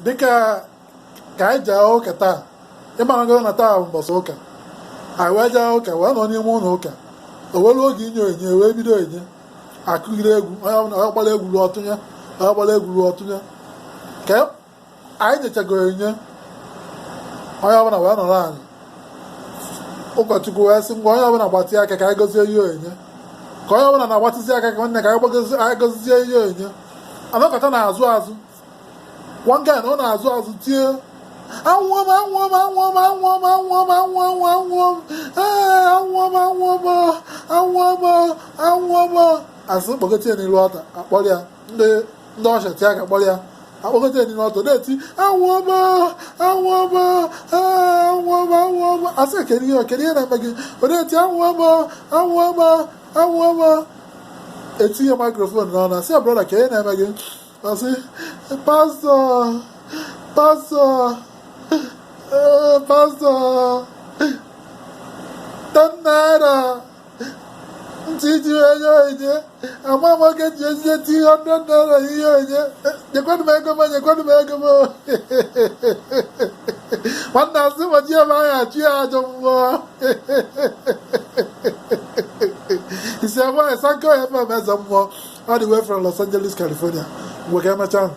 dịka ka anyị jee ụka taa, ịmarago na taa bụ mbọsị ụka, anyị wee jee ụka wee nọ n'ime ụlọ ụka, o were oge inye onyinye wee bido enye akụgide egwu, onye gbara egwu ruo ọtụnye, onye gbara egwu ruo ọtụnye. Ka anyị nyechagoro onyinye, onye ọbụla wee nọrọ anyị, ụkọchukwu wee sị ngwa onye ọbụla gbatị aka ka anyị gozie ihe onyinye, ka onye ọbụla na-agbatịzi aka ka nwanne ka anyị gozie ihe onyinye. Anọkọta na-azụ azụ, one guy na ọ na-azụ azụ tie anwụọm anwụọm anwụọm anwụọm anwụọm anwụọm anwụọm anwụọm anwụọm anwụọm anwụọm asị kpọgote ya n'ilu ọta, akpọrọ ya ndị ọsha tie aka kpọrọ ya, akpọgote ya n'ilu ọta na-eti anwụọm anwụọm anwụọm anwụọm asị kedu ihe na-eme gị, ọ na-eti anwụọm anwụọm anwụọm. Etinye maikrofon n'ọnụ asị brọda ka ihe na-eme gị, asị pastọ pastọ 10 naira ntị iji onye onyinye ama nwoke ji ezie 200 naira ihe onyinye, nyekwanụ m ego m, nyekwanụ m ego m. Nwanne asị ụbọchị ebe anyị achụ ya ajọ mmụọ. Isi ebe anyị Sanko FM eze mmụọ, all the way from Los Angeles, California. Mgbe ka emechaa